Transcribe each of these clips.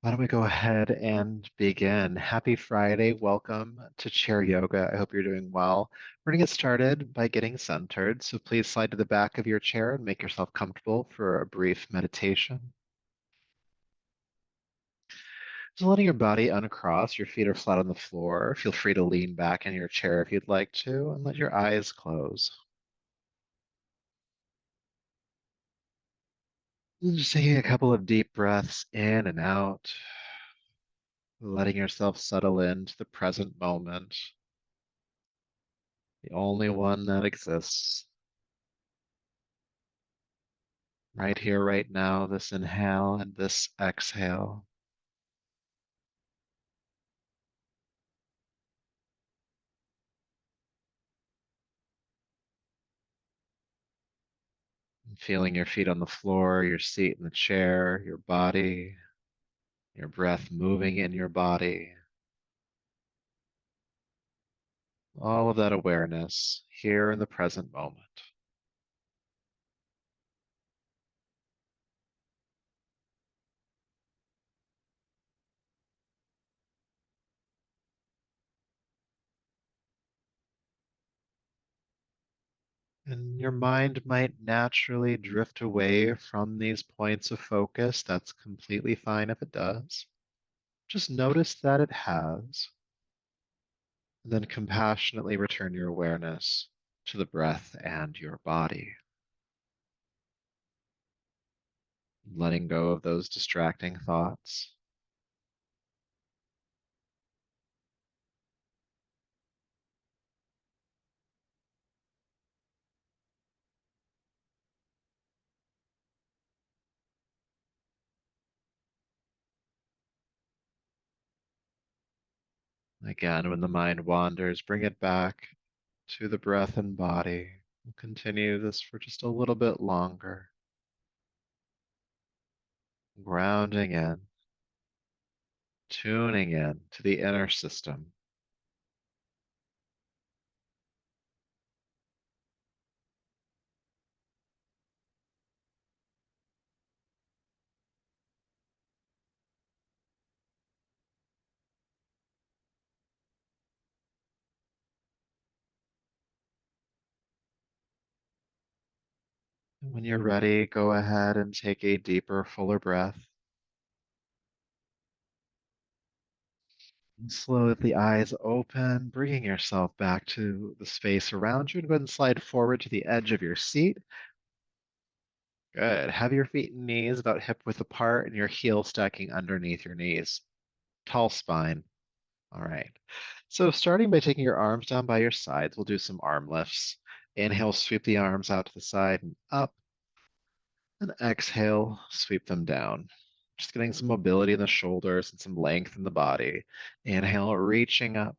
Why don't we go ahead and begin? Happy Friday. Welcome to Chair Yoga. I hope you're doing well. We're going to get started by getting centered. So please slide to the back of your chair and make yourself comfortable for a brief meditation. Just letting your body uncross, your feet are flat on the floor. Feel free to lean back in your chair if you'd like to, and let your eyes close. And just taking a couple of deep breaths in and out, letting yourself settle into the present moment, the only one that exists. Right here, right now, this inhale and this exhale. Feeling your feet on the floor, your seat in the chair, your body, your breath moving in your body. All of that awareness here in the present moment. And your mind might naturally drift away from these points of focus. That's completely fine if it does. Just notice that it has, and then compassionately return your awareness to the breath and your body. Letting go of those distracting thoughts. Again, when the mind wanders, bring it back to the breath and body. We'll continue this for just a little bit longer. Grounding in, tuning in to the inner system. And when you're ready, go ahead and take a deeper, fuller breath. And slowly with the eyes open, bringing yourself back to the space around you. And go ahead and slide forward to the edge of your seat. Good. Have your feet and knees about hip width apart and your heels stacking underneath your knees. Tall spine. All right. So starting by taking your arms down by your sides, we'll do some arm lifts. Inhale, sweep the arms out to the side and up. And exhale, sweep them down. Just getting some mobility in the shoulders and some length in the body. Inhale, reaching up.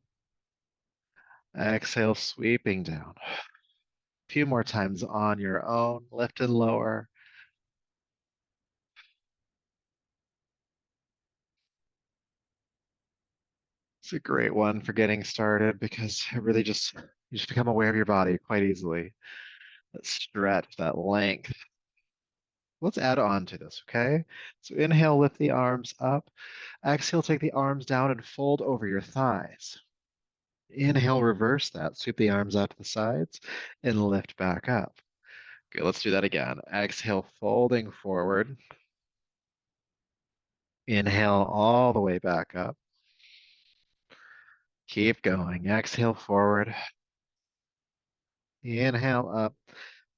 Exhale, sweeping down. A few more times on your own. Lift and lower. It's a great one for getting started because it really just you just become aware of your body quite easily. That stretch, that length. Let's add on to this, okay? So inhale, lift the arms up. Exhale, take the arms down and fold over your thighs. Inhale, reverse that. Sweep the arms out to the sides and lift back up. Good, let's do that again. Exhale, folding forward. Inhale all the way back up. Keep going. Exhale forward. Inhale up.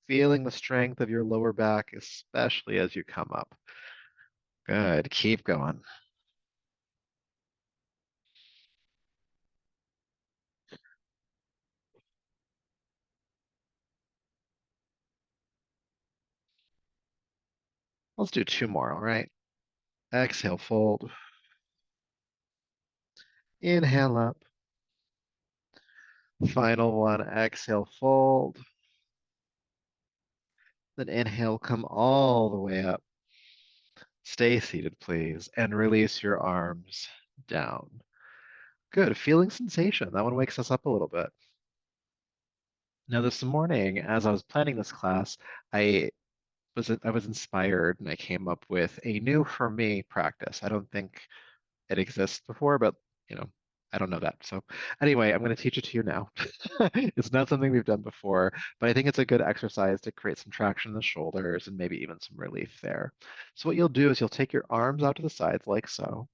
Feeling the strength of your lower back, especially as you come up. Good. Keep going. Let's do two more, all right? Exhale, fold. Inhale up. Final one. Exhale, fold. Then inhale, come all the way up. Stay seated, please, and release your arms down. Good. Feeling sensation. That one wakes us up a little bit. Now, this morning, as I was planning this class, I I was inspired and I came up with a new for me practice. I don't think it exists before, but you know, I don't know that. So anyway, I'm going to teach it to you now. It's not something we've done before, but I think it's a good exercise to create some traction in the shoulders and maybe even some relief there. So what you'll do is you'll take your arms out to the sides like so.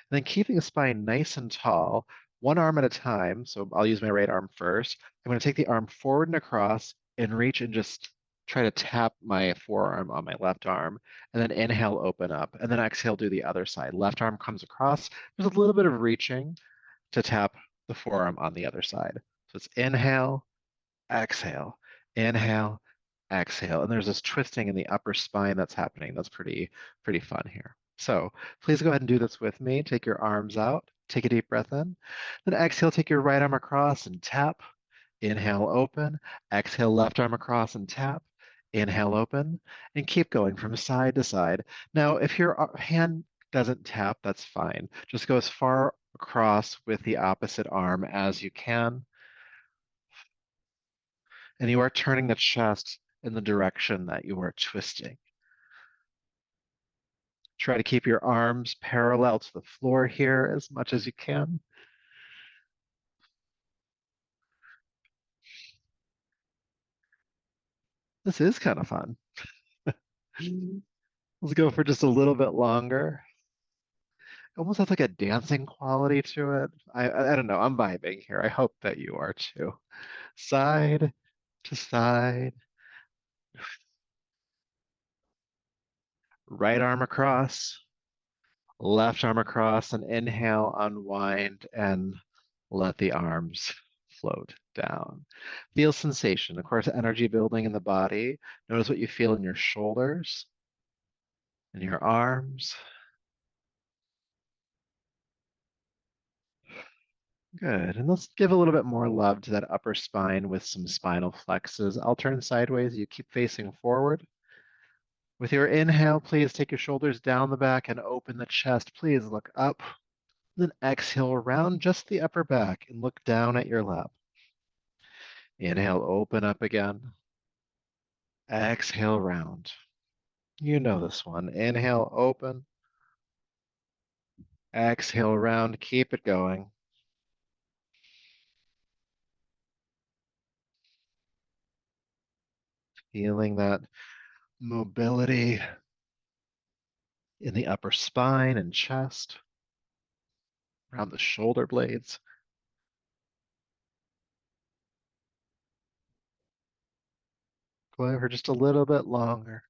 And then keeping the spine nice and tall, one arm at a time. So I'll use my right arm first. I'm going to take the arm forward and across and reach and just try to tap my forearm on my left arm. And then inhale, open up. And then exhale, do the other side. Left arm comes across. There's a little bit of reaching to tap the forearm on the other side. So it's inhale, exhale, inhale, exhale. And there's this twisting in the upper spine that's happening. That's pretty fun here. So please go ahead and do this with me. Take your arms out, take a deep breath in. Then exhale, take your right arm across and tap. Inhale, open. Exhale, left arm across and tap. Inhale, open. And keep going from side to side. Now, if your hand doesn't tap, that's fine. Just go as far across with the opposite arm as you can. And you are turning the chest in the direction that you are twisting. Try to keep your arms parallel to the floor here as much as you can. This is kind of fun. Let's go for just a little bit longer. Almost has like a dancing quality to it. I don't know. I'm vibing here. I hope that you are too. Side to side, right arm across, left arm across, and inhale, unwind, and let the arms float down. Feel sensation. Of course, energy building in the body. Notice what you feel in your shoulders, in your arms. Good. And let's give a little bit more love to that upper spine with some spinal flexes. I'll turn sideways. You keep facing forward. With your inhale, please take your shoulders down the back and open the chest. Please look up. Then exhale, round just the upper back and look down at your lap. Inhale, open up again. Exhale, round. You know this one. Inhale, open. Exhale, round. Keep it going. Feeling that mobility in the upper spine and chest, around the shoulder blades. Go over just a little bit longer.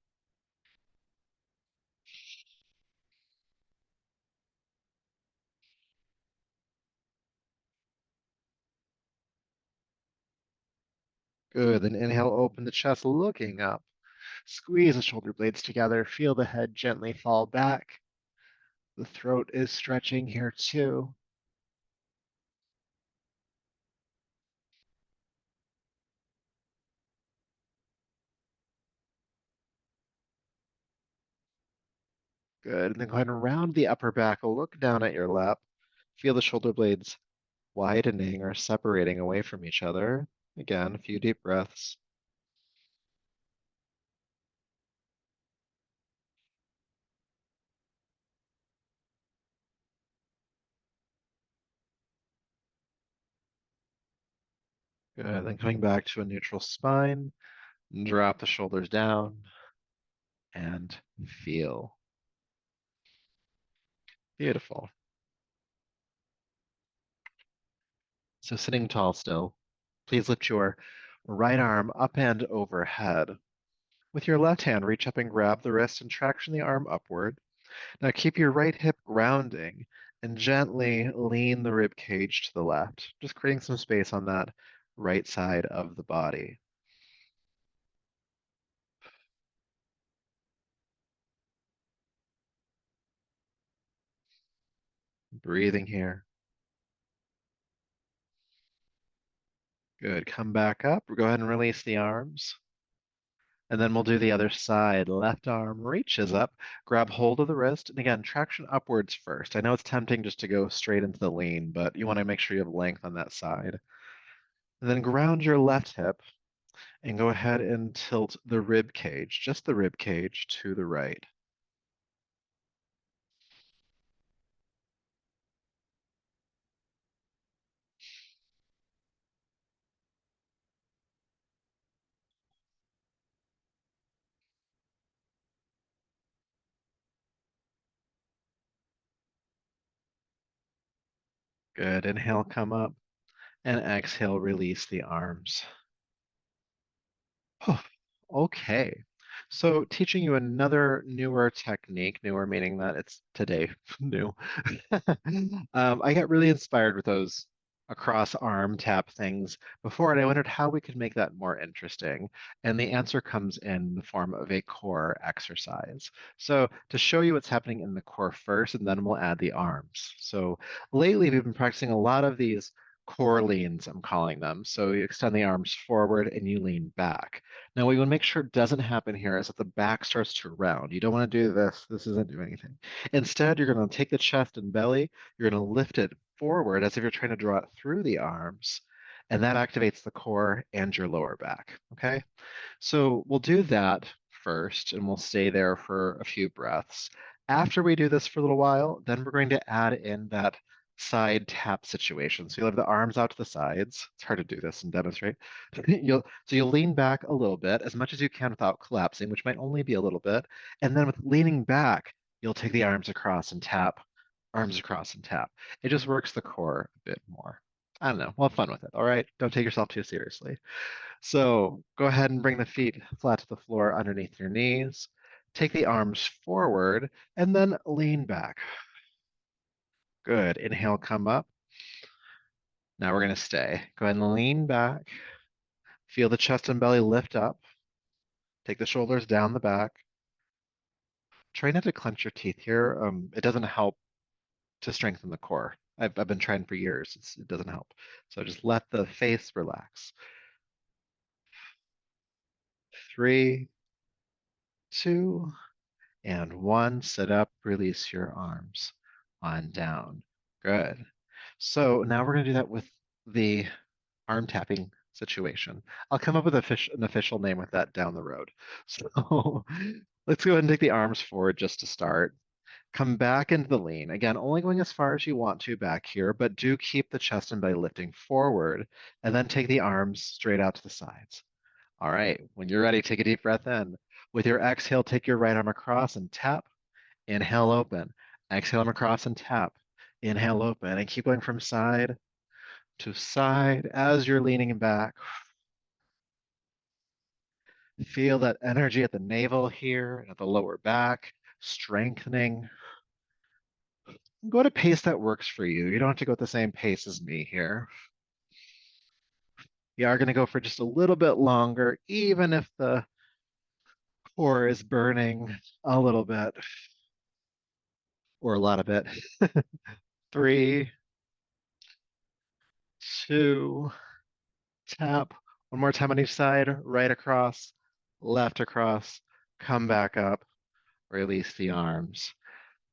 Good. Then inhale, open the chest, looking up. Squeeze the shoulder blades together. Feel the head gently fall back. The throat is stretching here too. Good. And then go ahead and round the upper back. Look down at your lap. Feel the shoulder blades widening or separating away from each other. Again, a few deep breaths. Good. Then coming back to a neutral spine. Drop the shoulders down and feel. Beautiful. So sitting tall still, please lift your right arm up and overhead. With your left hand, reach up and grab the wrist and traction the arm upward. Now keep your right hip grounding and gently lean the rib cage to the left, just creating some space on that right side of the body. Breathing here. Good. Come back up. Go ahead and release the arms. And then we'll do the other side. Left arm reaches up, grab hold of the wrist, and again, traction upwards first. I know it's tempting just to go straight into the lean, but you want to make sure you have length on that side. And then ground your left hip And go ahead and tilt the rib cage, just the rib cage to the right. Good. Inhale, come up, and exhale, release the arms. Oh, okay. So teaching you another newer technique, newer meaning that it's today new. I got really inspired with those across arm tap things before, and I wondered how we could make that more interesting. And the answer comes in the form of a core exercise. So to show you what's happening in the core first, and then we'll add the arms. So lately we've been practicing a lot of these core leans, I'm calling them. So you extend the arms forward and you lean back. Now, what you want to make sure doesn't happen here is that the back starts to round. You don't want to do this. This isn't doing anything. Instead, you're going to take the chest and belly, you're going to lift it forward as if you're trying to draw it through the arms, and that activates the core and your lower back. Okay? So we'll do that first, and we'll stay there for a few breaths. After we do this for a little while, then we're going to add in that side tap situation. So you'll have the arms out to the sides. It's hard to do this and demonstrate. So you'll lean back a little bit, as much as you can without collapsing, which might only be a little bit. And then with leaning back, you'll take the arms across and tap, arms across and tap. It just works the core a bit more. I don't know. We'll have fun with it. All right. Don't take yourself too seriously. So go ahead and bring the feet flat to the floor underneath your knees. Take the arms forward and then lean back. Good. Inhale, come up. Now we're going to stay. Go ahead and lean back. Feel the chest and belly lift up. Take the shoulders down the back. Try not to clench your teeth here. It doesn't help to strengthen the core. I've been trying for years. It doesn't help. So just let the face relax. 3, 2, and 1. Sit up, release your arms on down. Good. So now we're going to do that with the arm tapping situation. I'll come up with an official name with that down the road. So let's go ahead and take the arms forward just to start. Come back into the lean. Again, only going as far as you want to back here, but do keep the chest and belly lifting forward, and then take the arms straight out to the sides. All right, when you're ready, take a deep breath in. With your exhale, take your right arm across and tap. Inhale, open. Exhale, arm across and tap. Inhale, open. And keep going from side to side as you're leaning back. Feel that energy at the navel here and at the lower back, strengthening. Go at a pace that works for you. You don't have to go at the same pace as me here. You are going to go for just a little bit longer, even if the core is burning a little bit or a lot of it. 3, 2, tap. One more time on each side, right across, left across, come back up, release the arms.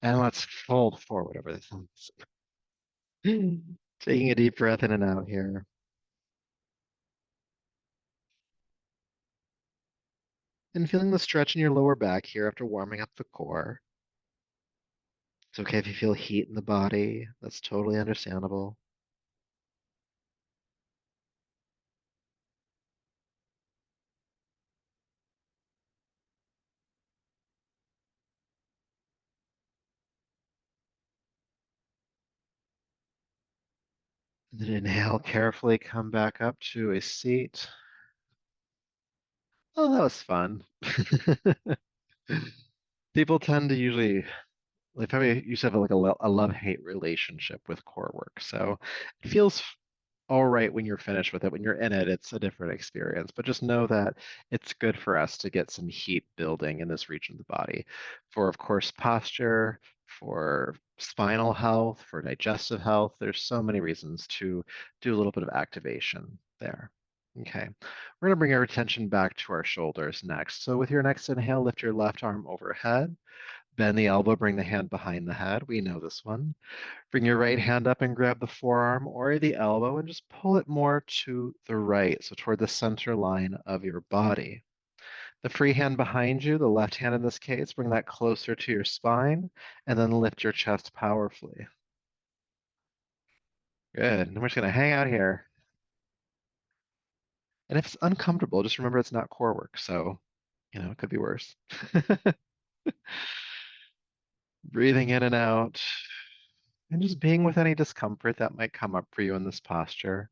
And let's fold forward over the thumbs. Taking a deep breath in and out here. And feeling the stretch in your lower back here after warming up the core. It's okay if you feel heat in the body. That's totally understandable. And then inhale carefully, come back up to a seat. Oh, that was fun. People tend to usually, they probably used to have like a love-hate relationship with core work. So it feels all right when you're finished with it. When you're in it, it's a different experience. But just know that it's good for us to get some heat building in this region of the body for, of course, posture, for spinal health, for digestive health. There's so many reasons to do a little bit of activation there. Okay, we're going to bring our attention back to our shoulders next. So with your next inhale, lift your left arm overhead. Bend the elbow, bring the hand behind the head. We know this one. Bring your right hand up and grab the forearm or the elbow and just pull it more to the right, so toward the center line of your body. The free hand behind you, the left hand in this case, bring that closer to your spine and then lift your chest powerfully. Good. And we're just going to hang out here. And if it's uncomfortable, just remember it's not core work. So, it could be worse. Breathing in and out and just being with any discomfort that might come up for you in this posture.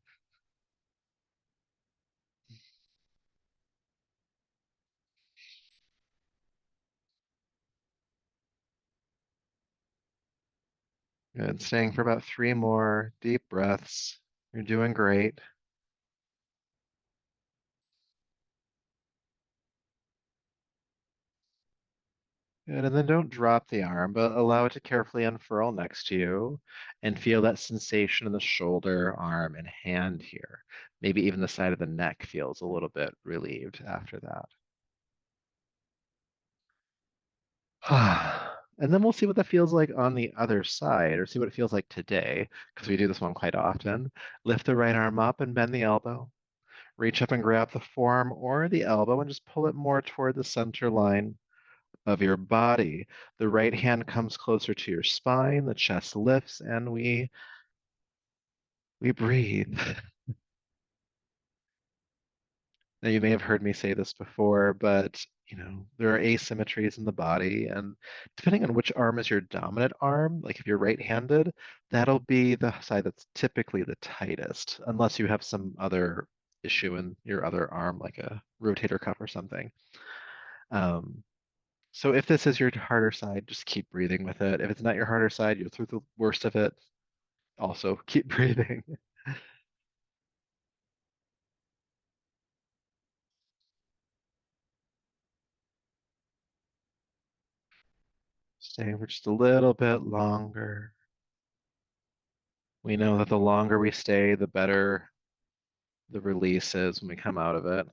Good. Staying for about 3 more deep breaths. You're doing great. Good. And then don't drop the arm, but allow it to carefully unfurl next to you and feel that sensation in the shoulder, arm, and hand here. Maybe even the side of the neck feels a little bit relieved after that. And then we'll see what that feels like on the other side, or see what it feels like today, because we do this one quite often. Lift the right arm up and bend the elbow. Reach up and grab the forearm or the elbow and just pull it more toward the center line of your body. The right hand comes closer to your spine, the chest lifts, and we breathe. Now, you may have heard me say this before, but there are asymmetries in the body, and depending on which arm is your dominant arm, like if you're right-handed, that'll be the side that's typically the tightest, unless you have some other issue in your other arm, like a rotator cuff or something. Um, so if this is your harder side, just keep breathing with it. If it's not your harder side, you're through the worst of it. Also, keep breathing. Staying for just a little bit longer. We know that the longer we stay, the better the release is when we come out of it.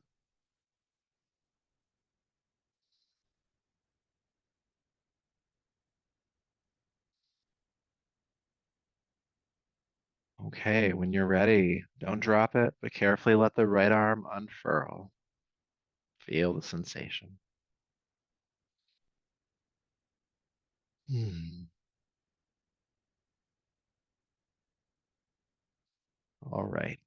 Okay, when you're ready, don't drop it, but carefully let the right arm unfurl. Feel the sensation. Hmm. All right.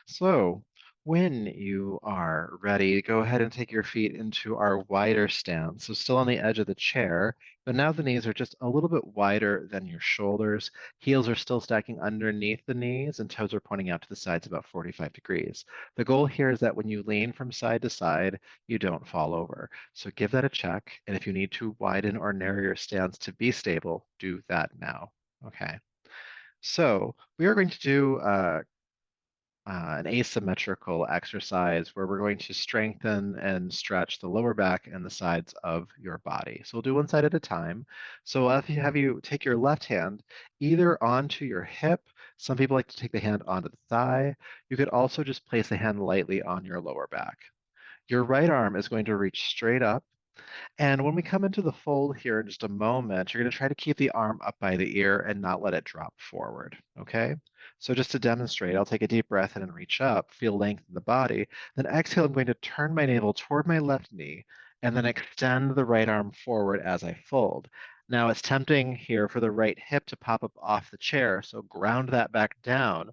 So, when you are ready, go ahead and take your feet into our wider stance. So, still on the edge of the chair, but now the knees are just a little bit wider than your shoulders. Heels are still stacking underneath the knees, and toes are pointing out to the sides about 45 degrees. The goal here is that when you lean from side to side, you don't fall over. So, give that a check. And if you need to widen or narrow your stance to be stable, do that now. Okay. So, we are going to do an asymmetrical exercise where we're going to strengthen and stretch the lower back and the sides of your body. So we'll do one side at a time. So I'll have you take your left hand either onto your hip. Some people like to take the hand onto the thigh. You could also just place the hand lightly on your lower back. Your right arm is going to reach straight up, and when we come into the fold here in just a moment, you're going to try to keep the arm up by the ear and not let it drop forward. Okay? So just to demonstrate, I'll take a deep breath in and reach up, feel length in the body. Then exhale, I'm going to turn my navel toward my left knee and then extend the right arm forward as I fold. Now it's tempting here for the right hip to pop up off the chair, so ground that back down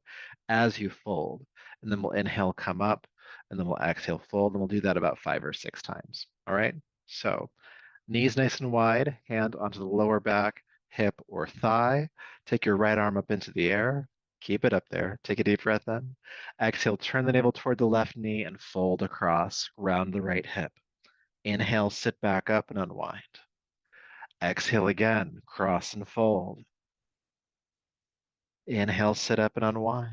as you fold. And then we'll inhale, come up, and then we'll exhale, fold, and we'll do that about 5 or 6 times. All right? So knees nice and wide, hand onto the lower back, hip, or thigh. Take your right arm up into the air. Keep it up there. Take a deep breath in. Exhale, turn the navel toward the left knee and fold across, round the right hip. Inhale, sit back up and unwind. Exhale again, cross and fold. Inhale, sit up and unwind.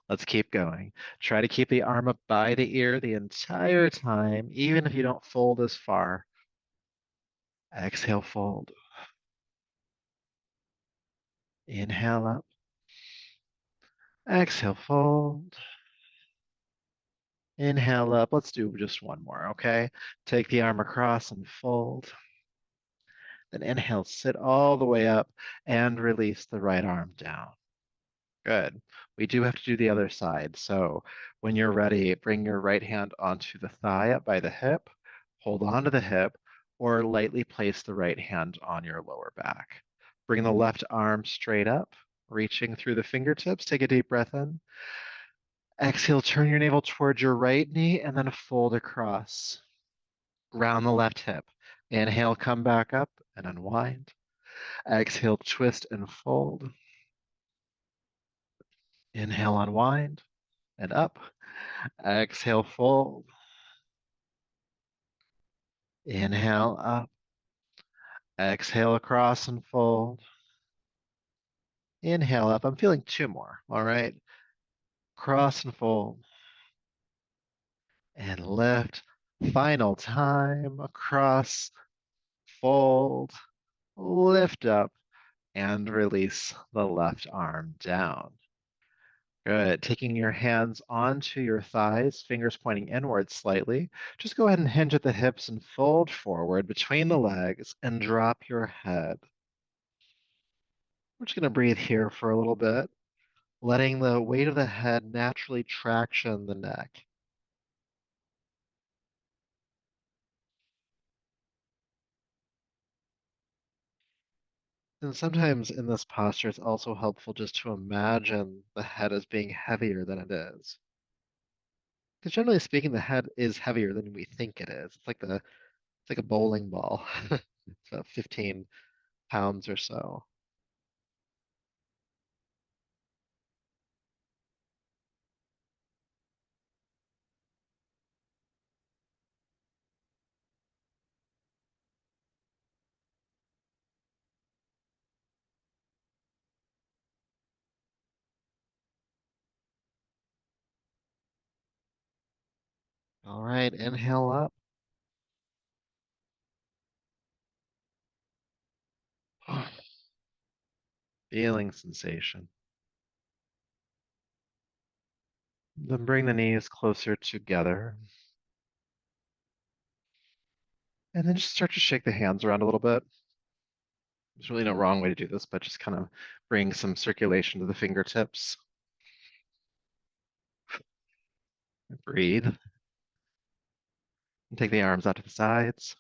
Let's keep going. Try to keep the arm up by the ear the entire time, even if you don't fold as far. Exhale, fold. Inhale up. Exhale, fold. Inhale up. Let's do just one more, okay? Take the arm across and fold. Then inhale, sit all the way up and release the right arm down. Good. We do have to do the other side. So when you're ready, bring your right hand onto the thigh up by the hip, hold on to the hip, or lightly place the right hand on your lower back. Bring the left arm straight up, reaching through the fingertips. Take a deep breath in. Exhale, turn your navel towards your right knee and then fold across. Round the left hip. Inhale, come back up and unwind. Exhale, twist and fold. Inhale, unwind and up. Exhale, fold. Inhale, up. Exhale, across and fold. Inhale, up. I'm feeling two more. All right. Cross and fold. And lift. Final time. Across, fold, lift up, and release the left arm down. Good. Taking your hands onto your thighs, fingers pointing inward slightly. Just go ahead and hinge at the hips and fold forward between the legs and drop your head. We're just going to breathe here for a little bit, letting the weight of the head naturally traction the neck. And sometimes in this posture, it's also helpful just to imagine the head as being heavier than it is. Because generally speaking, the head is heavier than we think it is. It's like a bowling ball. It's about 15 pounds or so. All right, inhale up. Feeling sensation. Then bring the knees closer together. And then just start to shake the hands around a little bit. There's really no wrong way to do this, but just kind of bring some circulation to the fingertips. Breathe. And take the arms out to the sides.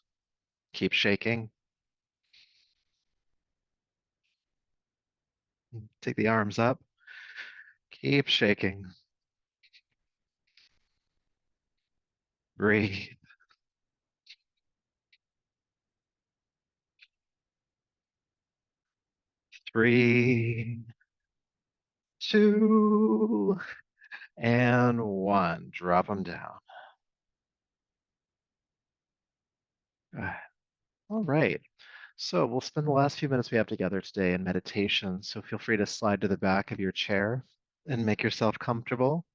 Keep shaking. Take the arms up. Keep shaking. Breathe. 3, 2, and 1. Drop them down. Good. All right. So we'll spend the last few minutes we have together today in meditation. So feel free to slide to the back of your chair and make yourself comfortable.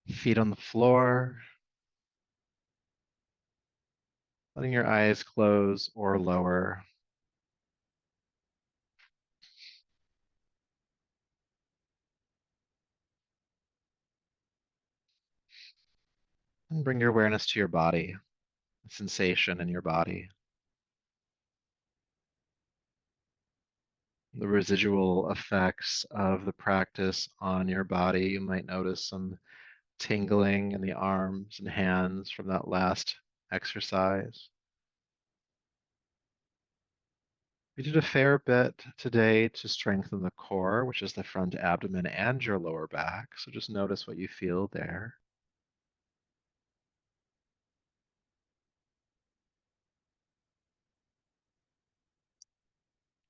Feet on the floor, letting your eyes close or lower. And bring your awareness to your body, the sensation in your body, the residual effects of the practice on your body. You might notice some tingling in the arms and hands from that last exercise. We did a fair bit today to strengthen the core, which is the front abdomen and your lower back. So just notice what you feel there.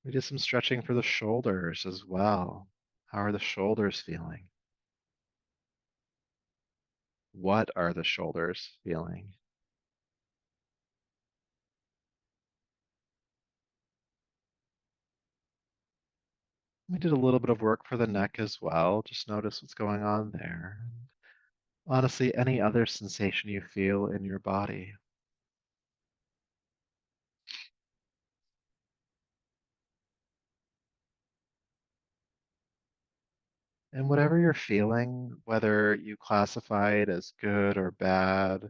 We did some stretching for the shoulders as well. How are the shoulders feeling? What are the shoulders feeling? We did a little bit of work for the neck as well. Just notice what's going on there. Honestly, any other sensation you feel in your body. And whatever you're feeling, whether you classify it as good or bad,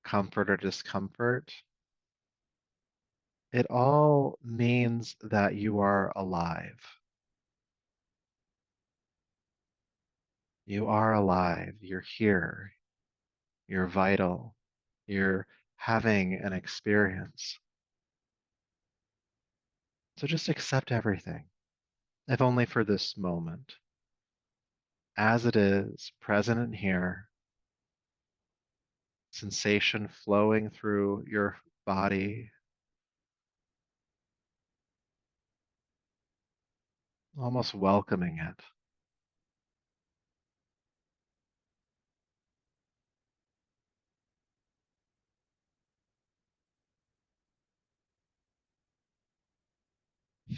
comfort or discomfort, It all means that you are alive. You are alive. You're here. You're vital. You're having an experience. So just accept everything, if only for this moment, as it is, present and here, sensation flowing through your body, almost welcoming it.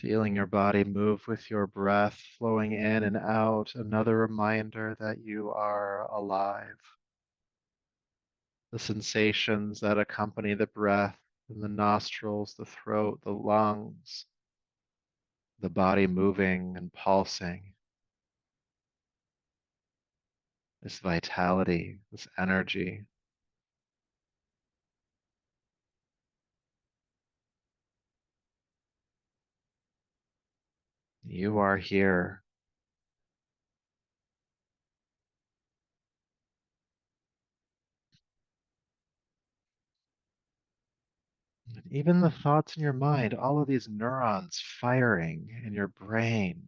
Feeling your body move with your breath flowing in and out, another reminder that you are alive. The sensations that accompany the breath in the nostrils, the throat, the lungs, the body moving and pulsing, this vitality, this energy. You are here. Even the thoughts in your mind, all of these neurons firing in your brain,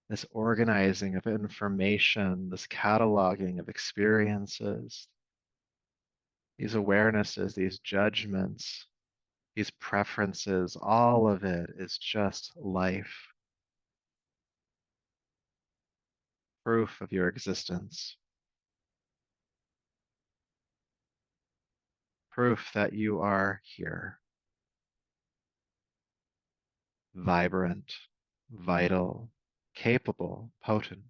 this organizing of information, this cataloging of experiences, these awarenesses, these judgments, these preferences, all of it is just life, proof of your existence, proof that you are here, vibrant, vital, capable, potent.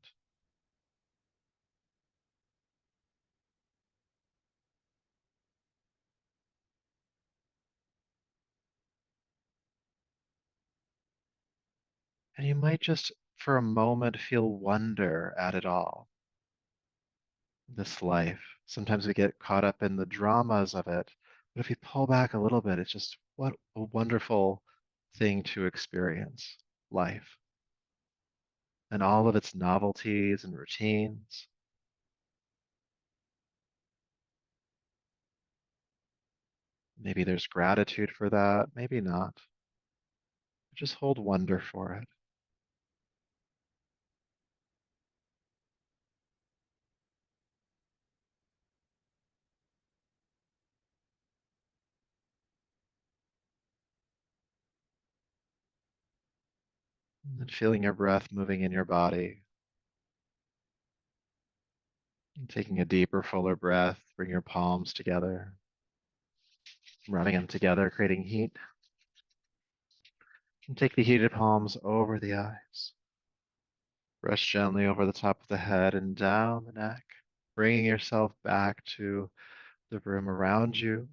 And you might just, for a moment, feel wonder at it all, this life. Sometimes we get caught up in the dramas of it, but if you pull back a little bit, it's just what a wonderful thing to experience life and all of its novelties and routines. Maybe there's gratitude for that, maybe not. Just hold wonder for it and feeling your breath moving in your body. And taking a deeper, fuller breath, bring your palms together, rubbing them together, creating heat. And take the heated palms over the eyes. Brush gently over the top of the head and down the neck, bringing yourself back to the room around you,